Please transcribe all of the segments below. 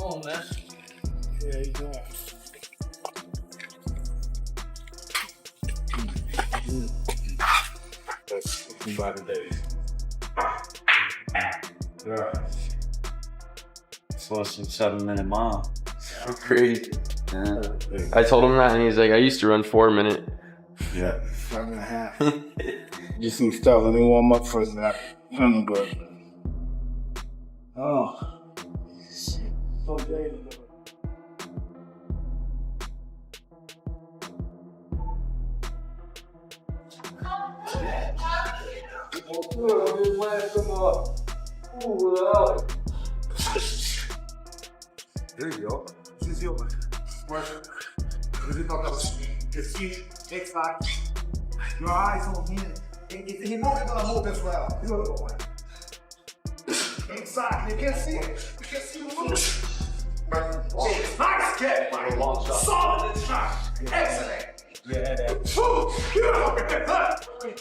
on, man. Yeah, you doing? That's by the days. Yeah. So some 7-minute mile. So crazy. Yeah. I told him that, and he's like, I used to run 4 minute. Yeah. 7.5. Just need to start. Let me warm up first. I'm good. Oh. So daily. There you go. This is your work. This is not your feet, take back. Your eyes on him. He knows you're gonna move as well. He's gonna go. Exactly. You can see it. You can see the move. Nice kick. Solid shot. Excellent. Yeah, that.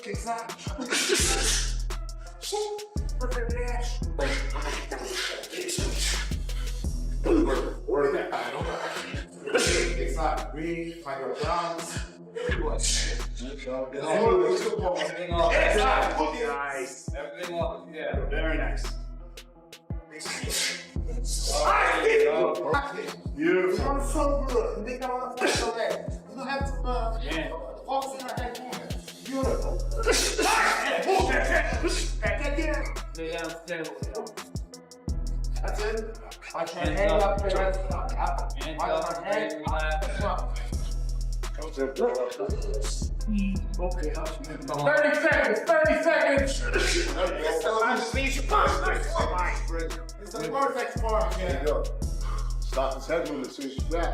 Exactly. Work that. I don't know. Exactly. Breathe. Find your balance. Nice. Everything up. Yeah, very nice. Beautiful. You're so good. They got on the first leg. You don't have to focus on your head. Beautiful. Move that head. Lay down still. That's it. Watch your head up. Watch your head up. Okay, 30 seconds. 30 seconds. I just need you first. It's a perfect form. There you go. Stop his head movement as soon as you grab.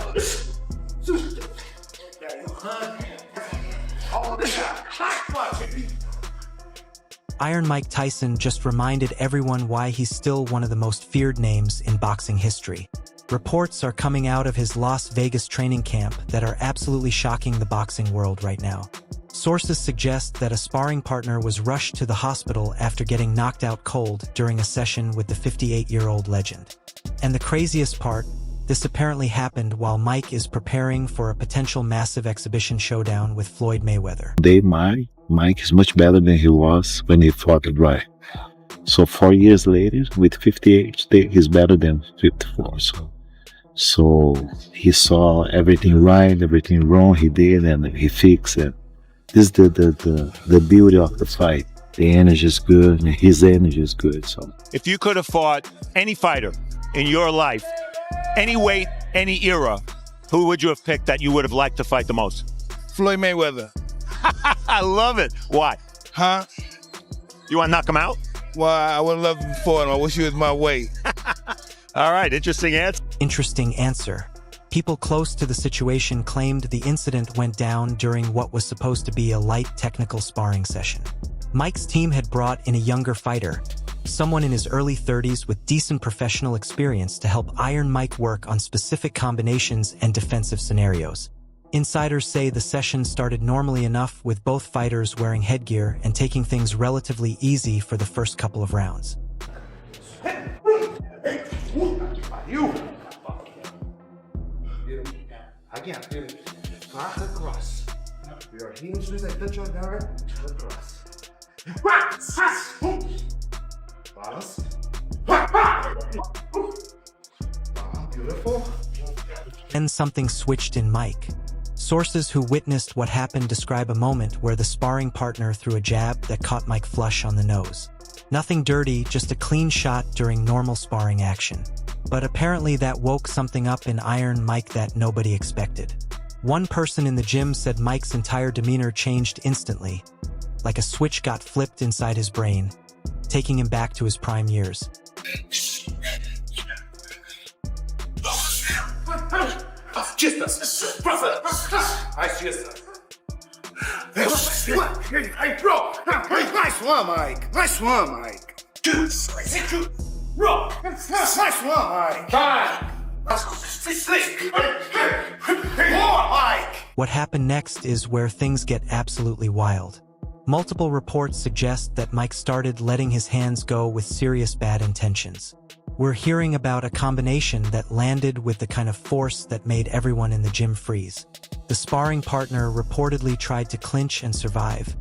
Iron Mike Tyson just reminded everyone why he's still one of the most feared names in boxing history. Reports are coming out of his Las Vegas training camp that are absolutely shocking the boxing world right now. Sources suggest that a sparring partner was rushed to the hospital after getting knocked out cold during a session with the 58-year-old legend. And the craziest part, this apparently happened while Mike is preparing for a potential massive exhibition showdown with Floyd Mayweather. Mike is much better than he was when he fought it right. So 4 years later, with 58, he's better than 54. So he saw everything right, everything wrong he did, and he fixed it. This is the beauty of the fight. The energy is good, and his energy is good. So if you could have fought any fighter in your life, any weight, any era, who would you have picked that you would have liked to fight the most? Floyd Mayweather. I love it. Why? Huh? You want to knock him out? Well, I would love him for him. I wish he was my weight. All right, interesting answer. Interesting answer. People close to the situation claimed the incident went down during what was supposed to be a light technical sparring session. Mike's team had brought in a younger fighter, someone in his early 30s with decent professional experience to help Iron Mike work on specific combinations and defensive scenarios. Insiders say the session started normally enough with both fighters wearing headgear and taking things relatively easy for the first couple of rounds. You. Again, back across. Your heels with a touch on there. Across. Balance. Beautiful. Then something switched in Mike. Sources who witnessed what happened describe a moment where the sparring partner threw a jab that caught Mike flush on the nose. Nothing dirty, just a clean shot during normal sparring action. But apparently that woke something up in Iron Mike that nobody expected. One person in the gym said Mike's entire demeanor changed instantly, like a switch got flipped inside his brain, taking him back to his prime years. Jesus, brother, I just. Hey, bro! Nice one, Mike. Nice one, Mike. Bro! Nice one, Mike. Mike. What happened next is where things get absolutely wild. Multiple reports suggest that Mike started letting his hands go with serious bad intentions. We're hearing about a combination that landed with the kind of force that made everyone in the gym freeze. The sparring partner reportedly tried to clinch and survive,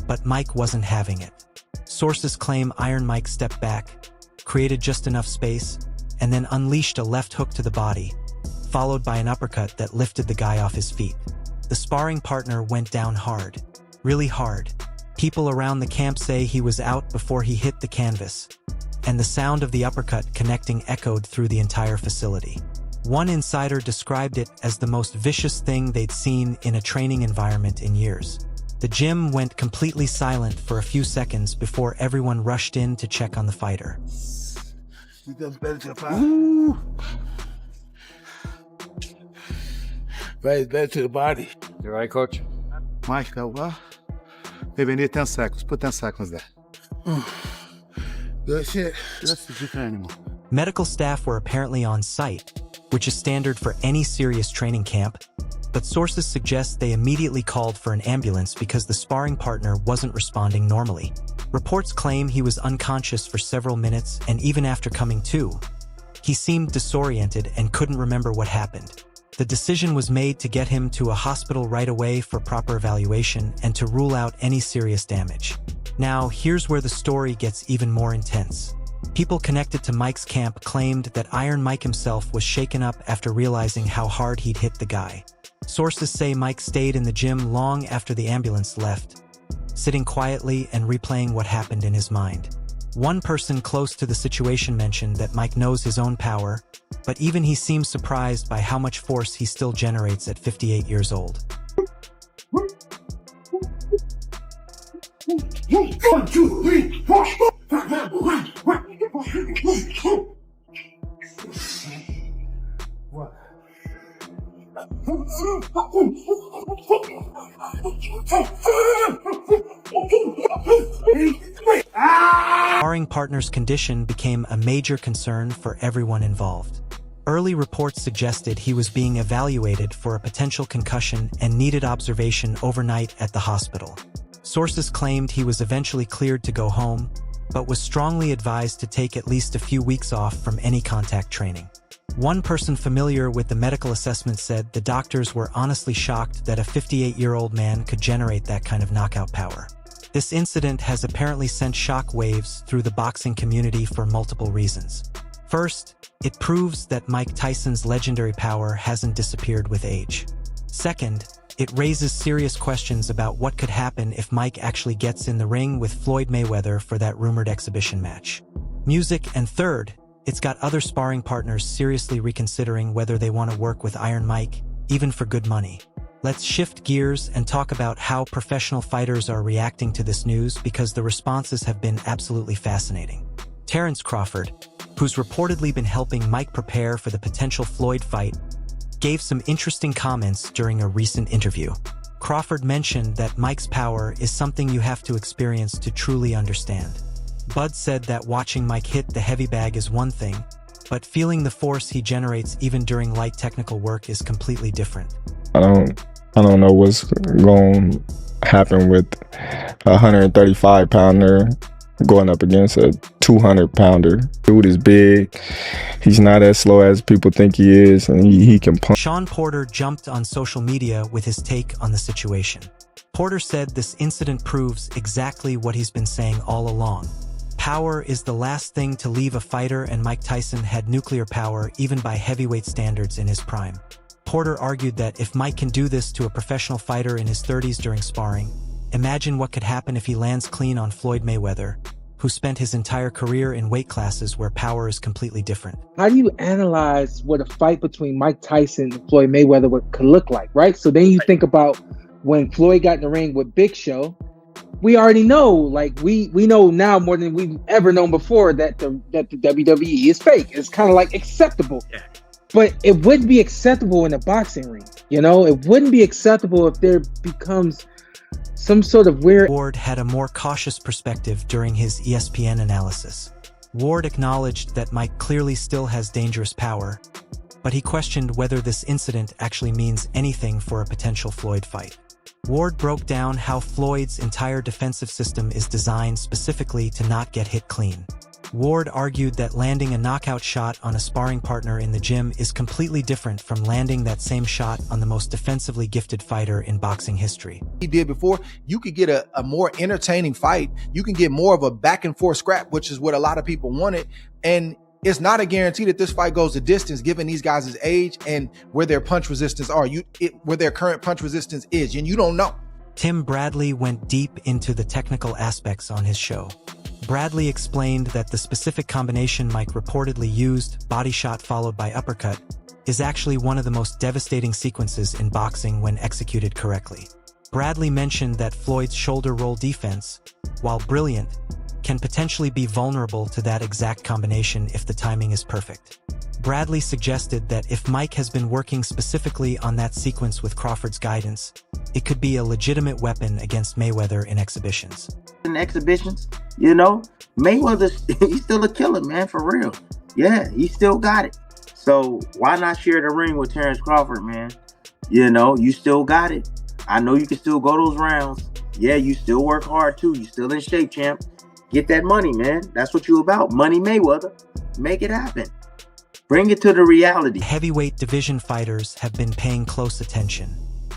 but Mike wasn't having it. Sources claim Iron Mike stepped back, created just enough space, and then unleashed a left hook to the body, followed by an uppercut that lifted the guy off his feet. The sparring partner went down hard, really hard. People around the camp say he was out before he hit the canvas, and the sound of the uppercut connecting echoed through the entire facility. One insider described it as the most vicious thing they'd seen in a training environment in years. The gym went completely silent for a few seconds before everyone rushed in to check on the fighter. You done better to the body. Right, better to the body. You right, coach? Mike, that well? Maybe I need 10 seconds. Put 10 seconds there. Good shit. That's the different animal. Medical staff were apparently on site, which is standard for any serious training camp, but sources suggest they immediately called for an ambulance because the sparring partner wasn't responding normally. Reports claim he was unconscious for several minutes, and even after coming to, he seemed disoriented and couldn't remember what happened. The decision was made to get him to a hospital right away for proper evaluation and to rule out any serious damage. Now, here's where the story gets even more intense. People connected to Mike's camp claimed that Iron Mike himself was shaken up after realizing how hard he'd hit the guy. Sources say Mike stayed in the gym long after the ambulance left, sitting quietly and replaying what happened in his mind. One person close to the situation mentioned that Mike knows his own power, but even he seems surprised by how much force he still generates at 58 years old. Sparring partner's condition became a major concern for everyone involved. Early reports suggested he was being evaluated for a potential concussion and needed observation overnight at the hospital. Sources claimed he was eventually cleared to go home, but was strongly advised to take at least a few weeks off from any contact training. One person familiar with the medical assessment said the doctors were honestly shocked that a 58-year-old man could generate that kind of knockout power. This incident has apparently sent shock waves through the boxing community for multiple reasons. First, it proves that Mike Tyson's legendary power hasn't disappeared with age. Second, it raises serious questions about what could happen if Mike actually gets in the ring with Floyd Mayweather for that rumored exhibition match. And third, it's got other sparring partners seriously reconsidering whether they want to work with Iron Mike, even for good money. Let's shift gears and talk about how professional fighters are reacting to this news, because the responses have been absolutely fascinating. Terrence Crawford, who's reportedly been helping Mike prepare for the potential Floyd fight, gave some interesting comments during a recent interview. Crawford mentioned that Mike's power is something you have to experience to truly understand. Bud said that watching Mike hit the heavy bag is one thing, but feeling the force he generates even during light technical work is completely different. I don't know what's going to happen with a 135-pounder going up against a 200-pounder. Dude is big. He's not as slow as people think he is, and he can punch. Sean Porter jumped on social media with his take on the situation. Porter said this incident proves exactly what he's been saying all along. Power is the last thing to leave a fighter, and Mike Tyson had nuclear power even by heavyweight standards in his prime. Porter argued that if Mike can do this to a professional fighter in his 30s during sparring, imagine what could happen if he lands clean on Floyd Mayweather, who spent his entire career in weight classes where power is completely different. How do you analyze what a fight between Mike Tyson and Floyd Mayweather could look like, right? So then you think about when Floyd got in the ring with Big Show. We already know, like we know now more than we've ever known before that the WWE is fake. It's kind of like acceptable. Yeah. But it wouldn't be acceptable in a boxing ring. You know, it wouldn't be acceptable if there becomes some sort of weird... Ward had a more cautious perspective during his ESPN analysis. Ward acknowledged that Mike clearly still has dangerous power, but he questioned whether this incident actually means anything for a potential Floyd fight. Ward broke down how Floyd's entire defensive system is designed specifically to not get hit clean. Ward argued that landing a knockout shot on a sparring partner in the gym is completely different from landing that same shot on the most defensively gifted fighter in boxing history. He did before, you could get a more entertaining fight. You can get more of a back and forth scrap, which is what a lot of people wanted. And it's not a guarantee that this fight goes the distance, given these guys' age and where their punch resistance are, where their current punch resistance is, and you don't know. Tim Bradley went deep into the technical aspects on his show. Bradley explained that the specific combination Mike reportedly used, body shot followed by uppercut, is actually one of the most devastating sequences in boxing when executed correctly. Bradley mentioned that Floyd's shoulder roll defense, while brilliant, can potentially be vulnerable to that exact combination if the timing is perfect. Bradley suggested that if Mike has been working specifically on that sequence with Crawford's guidance, it could be a legitimate weapon against Mayweather in exhibitions. In exhibitions, you know, Mayweather, he's still a killer, man, for real. Yeah, he still got it. So why not share the ring with Terrence Crawford, man? You know, you still got it. I know you can still go those rounds. Yeah, you still work hard too. You still in shape, champ. Get that money, man. That's what you about. Money Mayweather. Make it happen. Bring it to the reality. Heavyweight division fighters have been paying close attention.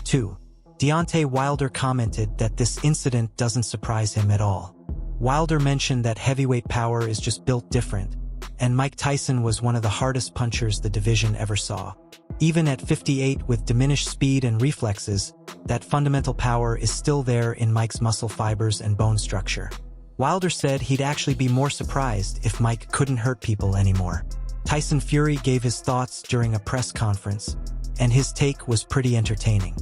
2. Deontay Wilder commented that this incident doesn't surprise him at all. Wilder mentioned that heavyweight power is just built different, and Mike Tyson was one of the hardest punchers the division ever saw. Even at 58 with diminished speed and reflexes, that fundamental power is still there in Mike's muscle fibers and bone structure. Wilder said he'd actually be more surprised if Mike couldn't hurt people anymore. Tyson Fury gave his thoughts during a press conference, and his take was pretty entertaining.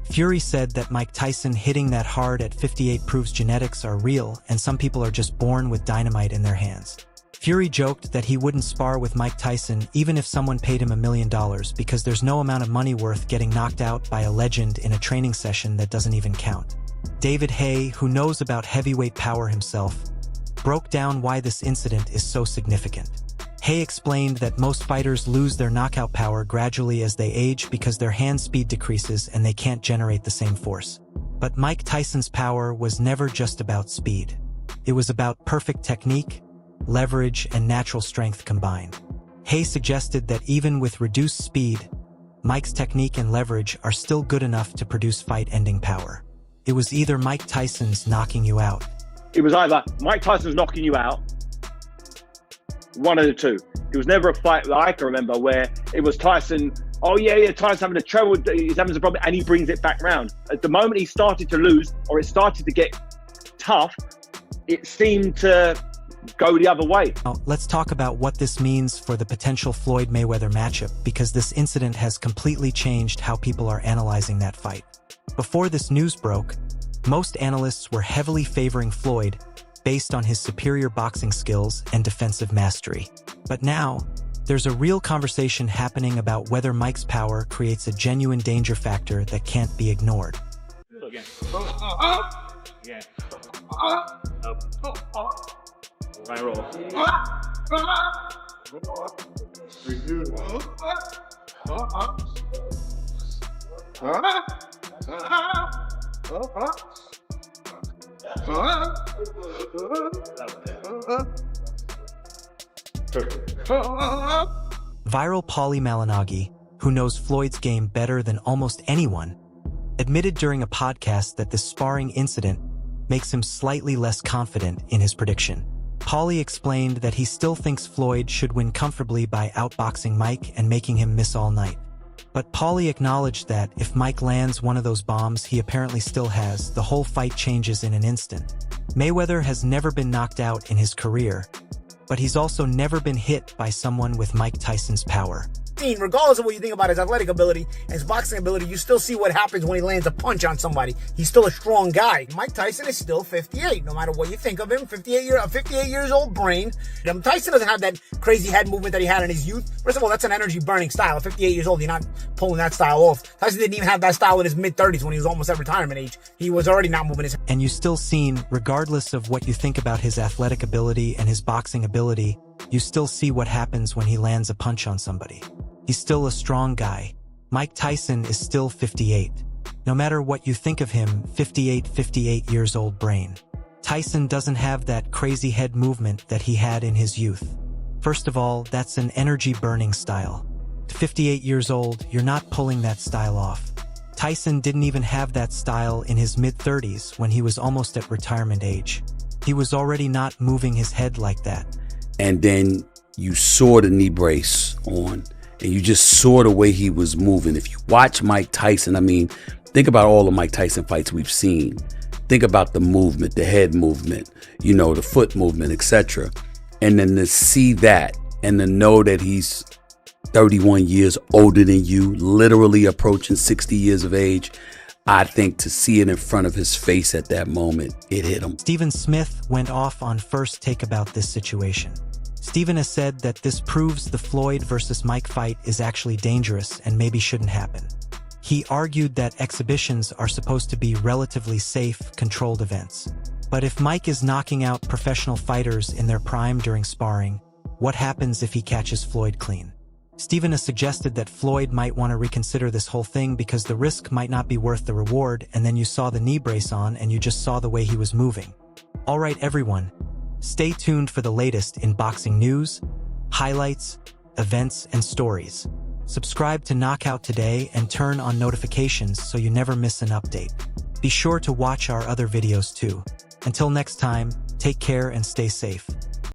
Fury said that Mike Tyson hitting that hard at 58 proves genetics are real and some people are just born with dynamite in their hands. Fury joked that he wouldn't spar with Mike Tyson even if someone paid him $1 million because there's no amount of money worth getting knocked out by a legend in a training session that doesn't even count. David Haye, who knows about heavyweight power himself, broke down why this incident is so significant. Haye explained that most fighters lose their knockout power gradually as they age because their hand speed decreases and they can't generate the same force. But Mike Tyson's power was never just about speed. It was about perfect technique, leverage, and natural strength combined. Haye suggested that even with reduced speed, Mike's technique and leverage are still good enough to produce fight-ending power. It was either Mike Tyson's knocking you out. It was either Mike Tyson's knocking you out, one of the two. It was never a fight that I can remember where it was Tyson, Tyson's having a trouble, he's having a problem, and he brings it back round. At the moment he started to lose, or it started to get tough, it seemed to go the other way. Now, let's talk about what this means for the potential Floyd Mayweather matchup, because this incident has completely changed how people are analyzing that fight. Before this news broke, most analysts were heavily favoring Floyd based on his superior boxing skills and defensive mastery. But now, there's a real conversation happening about whether Mike's power creates a genuine danger factor that can't be ignored. Again. Yeah. Right roll. Viral Paulie Malignaggi, who knows Floyd's game better than almost anyone, admitted during a podcast that this sparring incident makes him slightly less confident in his prediction. Paulie explained that he still thinks Floyd should win comfortably by outboxing Mike and making him miss all night. But Paulie acknowledged that if Mike lands one of those bombs he apparently still has, the whole fight changes in an instant. Mayweather has never been knocked out in his career, but he's also never been hit by someone with Mike Tyson's power. Regardless of what you think about his athletic ability and his boxing ability, you still see what happens when he lands a punch on somebody. He's still a strong guy. Mike Tyson is still 58, no matter what you think of him. 58 years old brain. Tyson doesn't have that crazy head movement that he had in his youth. First of all, that's an energy burning style. At 58 years old, you're not pulling that style off. Tyson didn't even have that style in his mid-30s when he was almost at retirement age. He was already not moving his head. And you still seen, regardless of what you think about his athletic ability and his boxing ability, you still see what happens when he lands a punch on somebody. He's still a strong guy. Mike Tyson is still 58. No matter what you think of him, 58 years old brain. Tyson doesn't have that crazy head movement that he had in his youth. First of all, that's an energy-burning style. At 58 years old, you're not pulling that style off. Tyson didn't even have that style in his mid-30s when he was almost at retirement age. He was already not moving his head like that. And then you saw the knee brace on, and you just saw the way he was moving. If you watch Mike Tyson, I mean, think about all the Mike Tyson fights we've seen. Think about the movement, the head movement, you know, the foot movement, etc. And then to see that and to know that he's 31 years older than you, literally approaching 60 years of age, I think to see it in front of his face at that moment, it hit him. Stephen Smith went off on First Take about this situation. Stephen has said that this proves the Floyd versus Mike fight is actually dangerous and maybe shouldn't happen. He argued that exhibitions are supposed to be relatively safe, controlled events. But if Mike is knocking out professional fighters in their prime during sparring, what happens if he catches Floyd clean? Stephen has suggested that Floyd might want to reconsider this whole thing because the risk might not be worth the reward, and then you saw the knee brace on and you just saw the way he was moving. All right, everyone, stay tuned for the latest in boxing news, highlights, events, and stories. Subscribe to Knockout today and turn on notifications so you never miss an update. Be sure to watch our other videos too. Until next time, take care and stay safe.